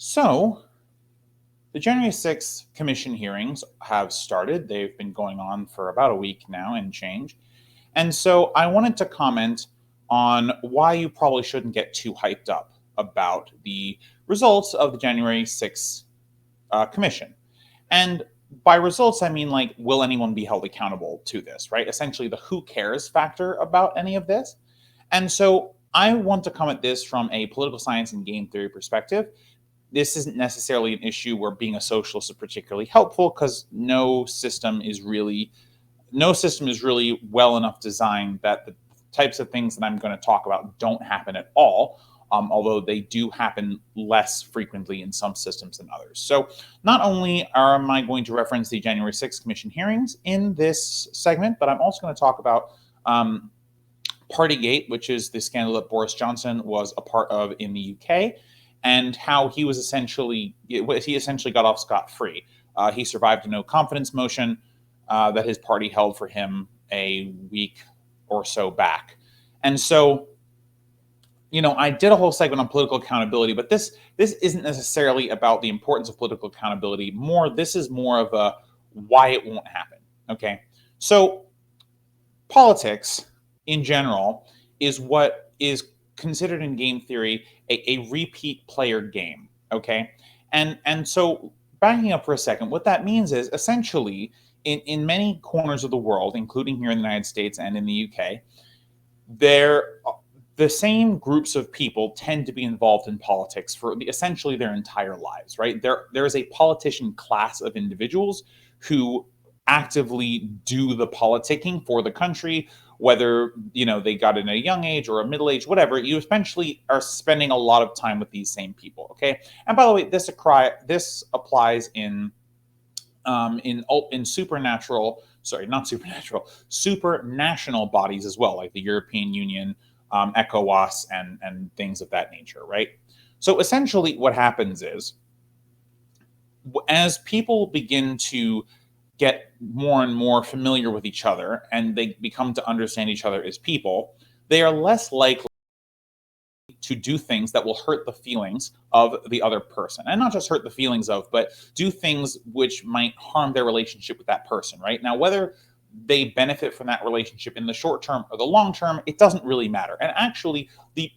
So, the January 6th commission hearings have started. They've been going on for about a week now and change. And so, I wanted to comment on why you probably shouldn't get too hyped up about the results of the January 6th commission. And by results, I mean, like, will anyone be held accountable to this, right? Essentially, the who cares factor about any of this. And so, I want to come at this from a political science and game theory perspective. This isn't necessarily an issue where being a socialist is particularly helpful, because no system is really well enough designed that the types of things that I'm going to talk about don't happen at all. Although they do happen less frequently in some systems than others. So, not only am I going to reference the January 6th Commission hearings in this segment, but I'm also going to talk about Partygate, which is the scandal that Boris Johnson was a part of in the UK, and how he essentially got off scot-free. He survived a no confidence motion that his party held for him a week or so back. And so, I did a whole segment on political accountability, but this isn't necessarily about the importance of political accountability. This is more of a why it won't happen. Okay, so politics in general is what is considered in game theory a repeat player game. Okay, and so backing up for a second, what that means is essentially in many corners of the world, including here in the United States and in the UK, the same groups of people tend to be involved in politics for essentially their entire lives, right? There is a politician class of individuals who actively do the politicking for the country, whether they got in at a young age or a middle age, whatever. You essentially are spending a lot of time with these same people. Okay, and by the way, this applies in supranational bodies as well, like the European Union, ECOWAS, and things of that nature, right? So essentially, what happens is, as people begin to get more and more familiar with each other and they become to understand each other as people, they are less likely to do things that will hurt the feelings of the other person. And not just hurt the feelings of, but do things which might harm their relationship with that person, right? Now, whether they benefit from that relationship in the short term or the long term, it doesn't really matter. And actually, the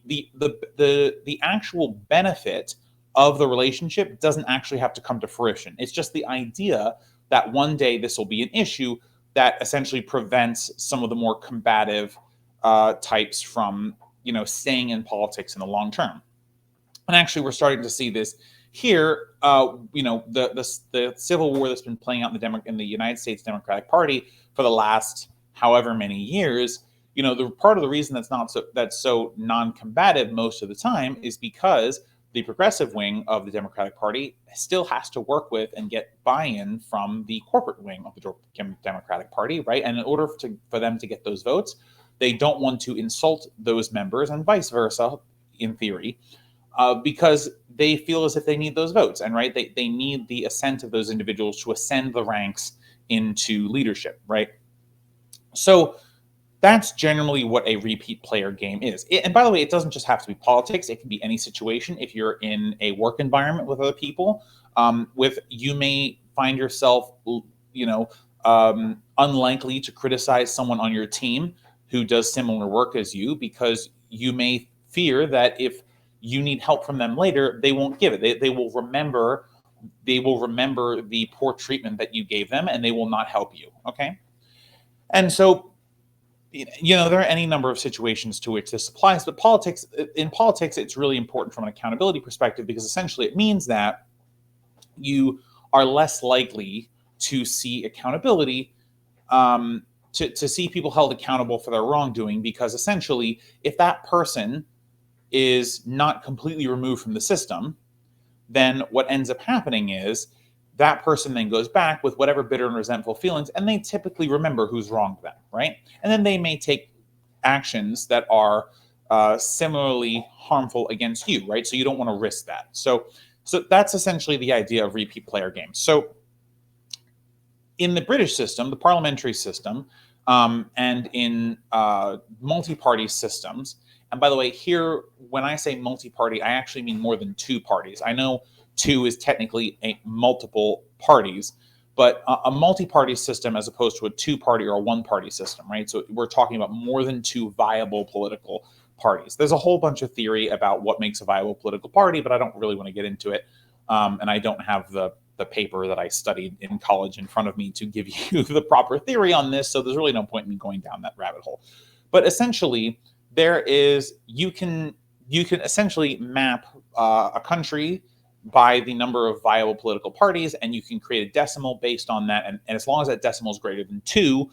actual benefit of the relationship doesn't actually have to come to fruition. It's just the idea that one day this will be an issue that essentially prevents some of the more combative types from staying in politics in the long term. And actually, we're starting to see this here. The civil war that's been playing out in the United States Democratic Party for the last however many years. The part of the reason that's so non-combative most of the time is because the progressive wing of the Democratic Party still has to work with and get buy-in from the corporate wing of the Democratic Party, right? And in order for them to get those votes, they don't want to insult those members, and vice versa, in theory, because they feel as if they need those votes. And right, they need the assent of those individuals to ascend the ranks into leadership, right? So that's generally what a repeat player game is. And by the way, it doesn't just have to be politics. It can be any situation. If you're in a work environment with other people, you may find yourself, unlikely to criticize someone on your team who does similar work as you, because you may fear that if you need help from them later, they won't give it. They will remember the poor treatment that you gave them, and they will not help you. Okay, and so there are any number of situations to which this applies, but in politics, it's really important from an accountability perspective, because essentially it means that you are less likely to see accountability, to see people held accountable for their wrongdoing, because essentially, if that person is not completely removed from the system, then what ends up happening is that person then goes back with whatever bitter and resentful feelings, and they typically remember who's wronged them, right? And then they may take actions that are similarly harmful against you, right? So you don't want to risk that. So that's essentially the idea of repeat player games. So in the British system, the parliamentary system, and in multi-party systems, and by the way, here, when I say multi-party, I actually mean more than two parties. I know 2 is technically multiple parties, but a multi-party system as opposed to a two-party or a one-party system, right? So we're talking about more than two viable political parties. There's a whole bunch of theory about what makes a viable political party, but I don't really want to get into it. And I don't have the paper that I studied in college in front of me to give you the proper theory on this. So there's really no point in me going down that rabbit hole. But essentially, you can essentially map a country by the number of viable political parties, and you can create a decimal based on that. And as long as that decimal is greater than 2,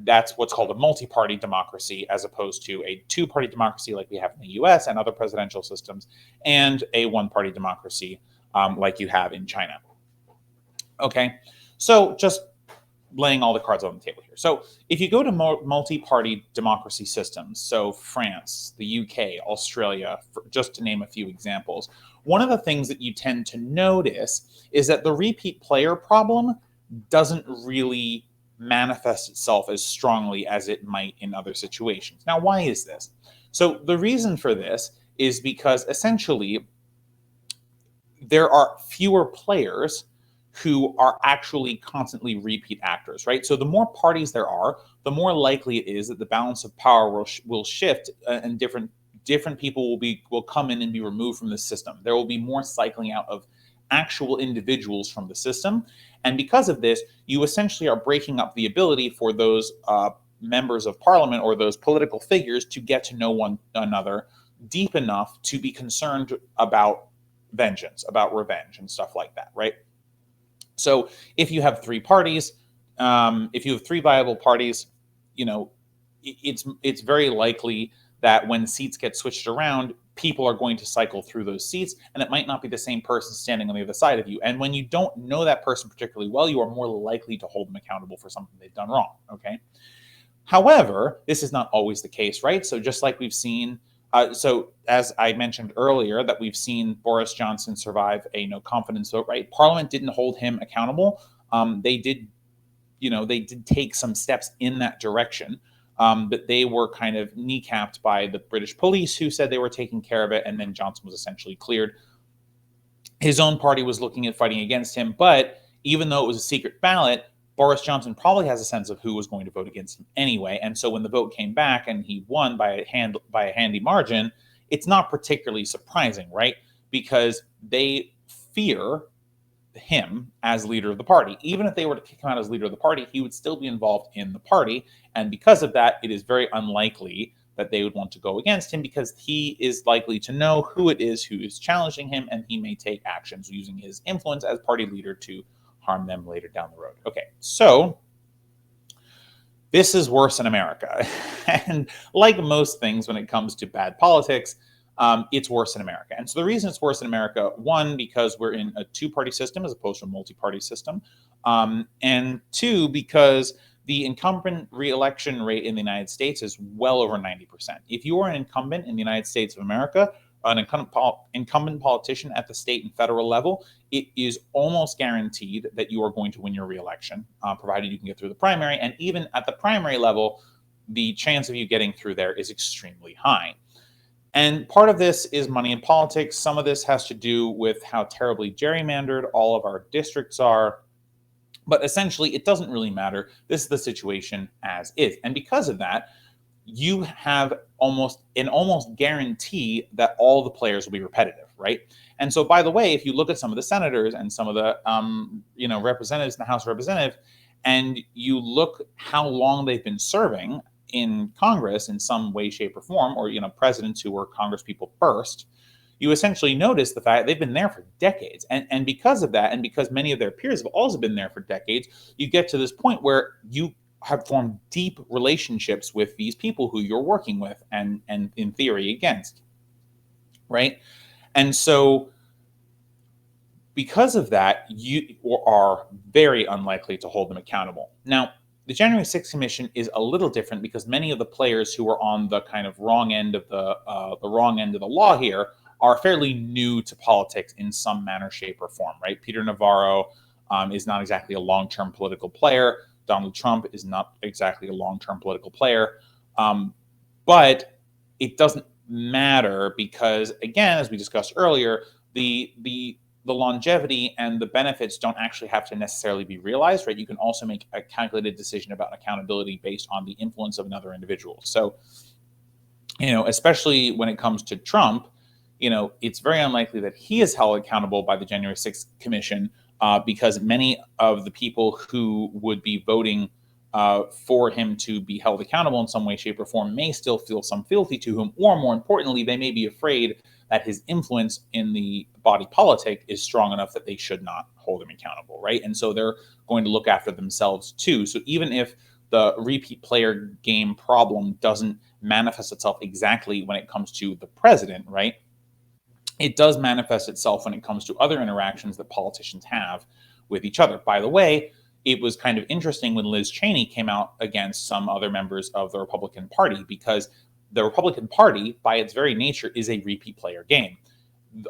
that's what's called a multi-party democracy, as opposed to a two-party democracy like we have in the US and other presidential systems, and a one-party democracy like you have in China. Okay, so just laying all the cards on the table here. So if you go to multi-party democracy systems, so France, the UK, Australia, just to name a few examples, one of the things that you tend to notice is that the repeat player problem doesn't really manifest itself as strongly as it might in other situations. Now, why is this? So the reason for this is because essentially there are fewer players who are actually constantly repeat actors, right? So the more parties there are, the more likely it is that the balance of power will shift, and different people will come in and be removed from the system. There will be more cycling out of actual individuals from the system, and because of this, you essentially are breaking up the ability for those members of parliament or those political figures to get to know one another deep enough to be concerned about vengeance, about revenge, and stuff like that, right? So if you have three parties, if you have three viable parties, it's very likely that when seats get switched around, people are going to cycle through those seats, and it might not be the same person standing on the other side of you. And when you don't know that person particularly well, you are more likely to hold them accountable for something they've done wrong. Okay. However, this is not always the case, right? So just like we've seen, so as I mentioned earlier, that we've seen Boris Johnson survive a no confidence vote, right? Parliament didn't hold him accountable. They did take some steps in that direction, but they were kind of kneecapped by the British police, who said they were taking care of it, and then Johnson was essentially cleared. His own party was looking at fighting against him, but even though it was a secret ballot, Boris Johnson probably has a sense of who was going to vote against him anyway. And so when the vote came back and he won by a handy margin, it's not particularly surprising, right? Because they fear him as leader of the party. Even if they were to kick him out as leader of the party, he would still be involved in the party. And because of that, it is very unlikely that they would want to go against him, because he is likely to know who it is who is challenging him, and he may take actions using his influence as party leader to harm them later down the road. Okay, so this is worse in America. And like most things when it comes to bad politics, it's worse in America. And so the reason it's worse in America, one, because we're in a two-party system as opposed to a multi-party system, and two, because the incumbent re-election rate in the United States is well over 90%. If you are an incumbent in the United States of America, an incumbent politician at the state and federal level, it is almost guaranteed that you are going to win your re-election, provided you can get through the primary. And even at the primary level, the chance of you getting through there is extremely high. And part of this is money in politics. Some of this has to do with how terribly gerrymandered all of our districts are. But essentially, it doesn't really matter. This is the situation as is. And because of that, you have almost guarantee that all the players will be repetitive, right? And so, by the way, if you look at some of the senators and some of the representatives in the House of Representatives, and you look how long they've been serving in Congress in some way, shape, or form, or presidents who were Congress people first, you essentially notice the fact they've been there for decades. And because of that, and because many of their peers have also been there for decades, you get to this point where you have formed deep relationships with these people who you're working with and in theory against, right? And so because of that, you are very unlikely to hold them accountable. Now, the January 6th Commission is a little different because many of the players who are on the kind of wrong end of the law here are fairly new to politics in some manner, shape, or form, right? Peter Navarro is not exactly a long-term political player. Donald Trump is not exactly a long-term political player. But it doesn't matter because, again, as we discussed earlier, the the longevity and the benefits don't actually have to necessarily be realized, right? You can also make a calculated decision about accountability based on the influence of another individual. So, especially when it comes to Trump, it's very unlikely that he is held accountable by the January 6th Commission, because many of the people who would be voting for him to be held accountable in some way, shape, or form may still feel some fealty to him, or more importantly, they may be afraid that his influence in the body politic is strong enough that they should not hold him accountable, right? And so they're going to look after themselves too. So even if the repeat player game problem doesn't manifest itself exactly when it comes to the president, right? It does manifest itself when it comes to other interactions that politicians have with each other. By the way, it was kind of interesting when Liz Cheney came out against some other members of the Republican Party, because the Republican Party, by its very nature, is a repeat player game.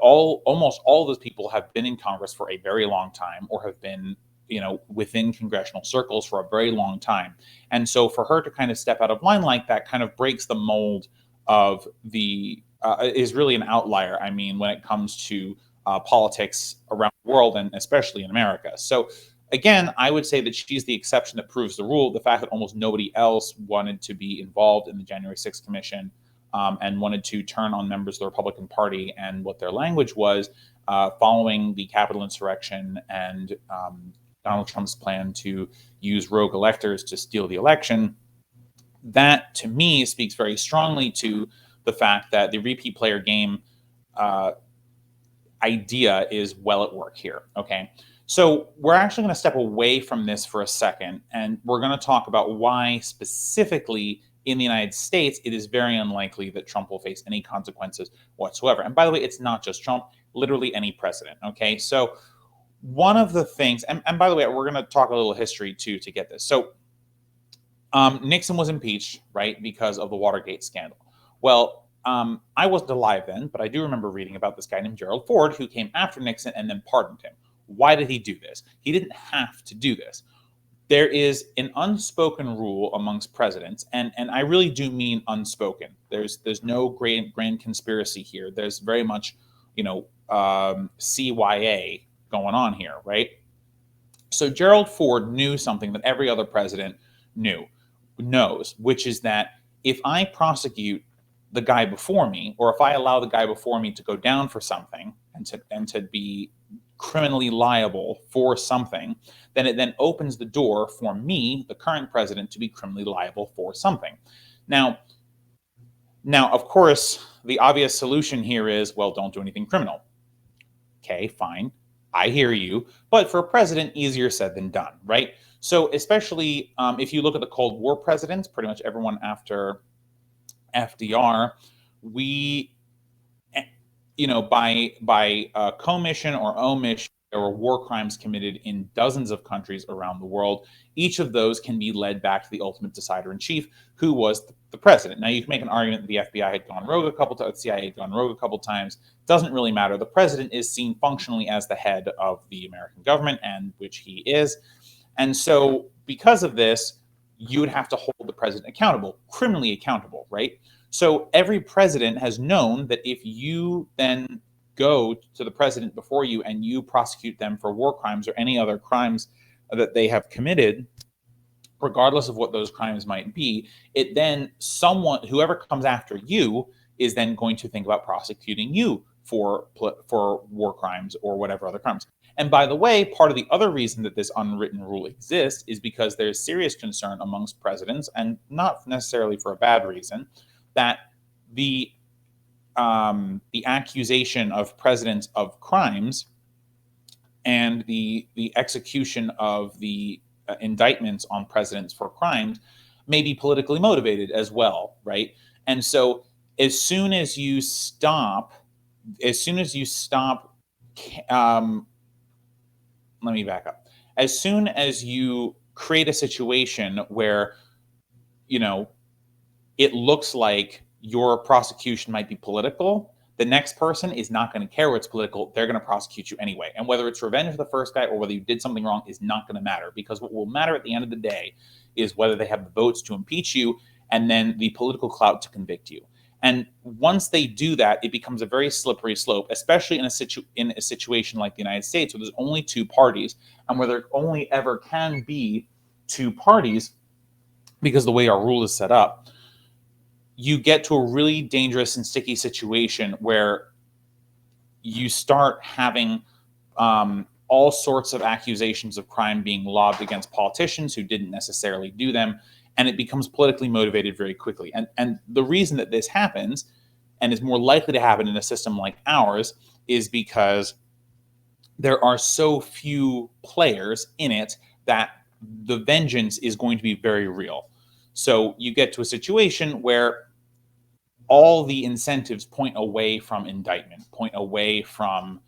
Almost all of those people have been in Congress for a very long time, or have been within congressional circles for a very long time. And so for her to kind of step out of line like that kind of breaks the mold of is really an outlier. I mean, when it comes to politics around the world, and especially in America. So again, I would say that she's the exception that proves the rule. The fact that almost nobody else wanted to be involved in the January 6th Commission, and wanted to turn on members of the Republican Party and what their language was following the Capitol insurrection and Donald Trump's plan to use rogue electors to steal the election, that to me speaks very strongly to the fact that the repeat player game idea is well at work here. Okay. So we're actually going to step away from this for a second, and we're going to talk about why specifically in the United States it is very unlikely that Trump will face any consequences whatsoever. And by the way, it's not just Trump, literally any president. Okay. So one of the things, and by the way, we're going to talk a little history too to get this. So Nixon was impeached, right, because of the Watergate scandal. Well, I wasn't alive then, but I do remember reading about this guy named Gerald Ford who came after Nixon and then pardoned him. Why did he do this? He didn't have to do this. There is an unspoken rule amongst presidents, and I really do mean unspoken. There's no grand conspiracy here. There's very much, CYA going on here, right? So Gerald Ford knew something that every other president knows, which is that if I prosecute the guy before me, or if I allow the guy before me to go down for something and to be criminally liable for something, then it then opens the door for me, the current president, to be criminally liable for something. Now, of course, the obvious solution here is, well, don't do anything criminal. Okay, fine. I hear you. But for a president, easier said than done, right? So especially if you look at the Cold War presidents, pretty much everyone after FDR, we, by commission or omission, there were war crimes committed in dozens of countries around the world. Each of those can be led back to the ultimate decider in chief, who was the president. Now, you can make an argument that the FBI had gone rogue a couple times, the CIA had gone rogue a couple times. Doesn't really matter. The president is seen functionally as the head of the American government, and which he is. And so because of this, you would have to hold the president accountable, criminally accountable, right? So every president has known that if you then go to the president before you and you prosecute them for war crimes or any other crimes that they have committed, regardless of what those crimes might be, it then whoever comes after you is then going to think about prosecuting you for war crimes or whatever other crimes. And by the way, part of the other reason that this unwritten rule exists is because there's serious concern amongst presidents, and not necessarily for a bad reason, that the accusation of presidents of crimes and the execution of the indictments on presidents for crimes may be politically motivated as well, right? And so as soon as you stop, let me back up. As soon as you create a situation where, it looks like your prosecution might be political, the next person is not going to care what's political. They're going to prosecute you anyway. And whether it's revenge for the first guy or whether you did something wrong is not going to matter, because what will matter at the end of the day is whether they have the votes to impeach you and then the political clout to convict you. And once they do that, it becomes a very slippery slope, especially in a situation like the United States, where there's only two parties, and where there only ever can be two parties because the way our rule is set up. You get to a really dangerous and sticky situation where you start having all sorts of accusations of crime being lobbed against politicians who didn't necessarily do them, and it becomes politically motivated very quickly. And the reason that this happens, and is more likely to happen in a system like ours, is because there are so few players in it that the vengeance is going to be very real. So you get to a situation where all the incentives point away from indictment, point away from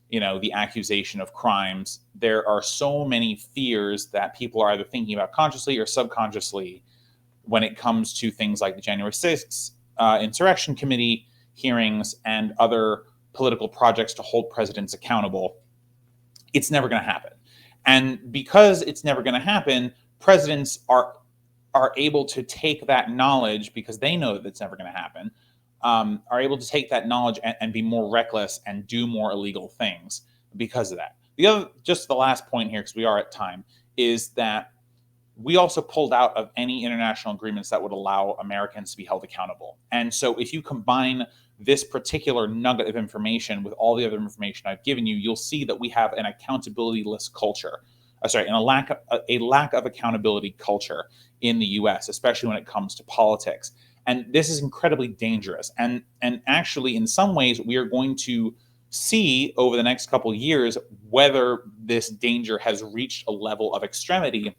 the accusation of crimes. There are so many fears that people are either thinking about consciously or subconsciously when it comes to things like the January 6th Insurrection Committee hearings and other political projects to hold presidents accountable. It's never going to happen. And because it's never going to happen, presidents are able to take that knowledge, because they know that it's never going to happen, are able to take that knowledge and be more reckless and do more illegal things because of that. Just the last point here, because we are at time, is that we also pulled out of any international agreements that would allow Americans to be held accountable. And so if you combine this particular nugget of information with all the other information I've given you, you'll see that we have an accountability-less culture. And a lack of accountability culture in the U.S., especially when it comes to politics. And this is incredibly dangerous. And actually, in some ways, we are going to see over the next couple of years whether this danger has reached a level of extremity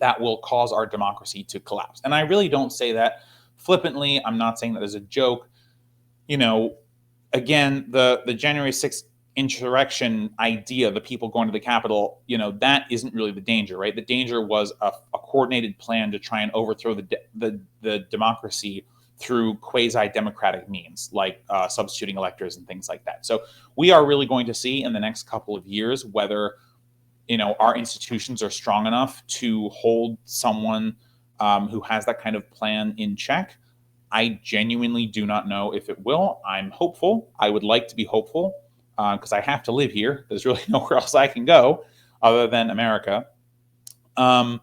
that will cause our democracy to collapse. And I really don't say that flippantly. I'm not saying that as a joke. Again, the January 6th insurrection idea, the people going to the Capitol, that isn't really the danger, right? The danger was a coordinated plan to try and overthrow the democracy through quasi-democratic means, like substituting electors and things like that. So we are really going to see in the next couple of years whether our institutions are strong enough to hold someone who has that kind of plan in check. I genuinely do not know if it will. I'm hopeful. I would like to be hopeful, because I have to live here. There's really nowhere else I can go other than America. And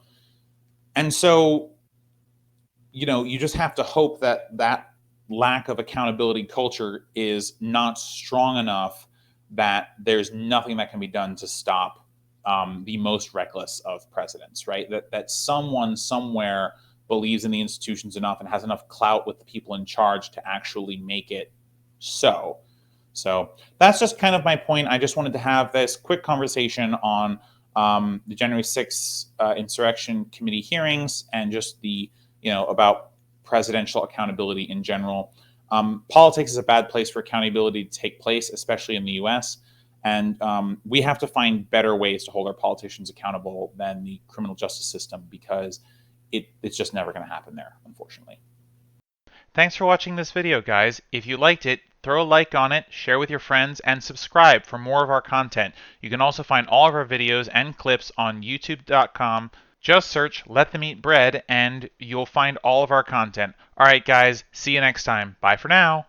so, you just have to hope that that lack of accountability culture is not strong enough that there's nothing that can be done to stop the most reckless of presidents, right? That someone somewhere believes in the institutions enough and has enough clout with the people in charge to actually make it so. So that's just kind of my point. I just wanted to have this quick conversation on the January 6th Insurrection Committee hearings and just about presidential accountability in general. Politics is a bad place for accountability to take place, especially in the U.S., and we have to find better ways to hold our politicians accountable than the criminal justice system, because it's just never going to happen there, unfortunately. Thanks for watching this video, guys. If you liked it, throw a like on it, share with your friends, and subscribe for more of our content. You can also find all of our videos and clips on youtube.com. Just search Let Them Eat Bread and you'll find all of our content. Alright guys, see you next time. Bye for now.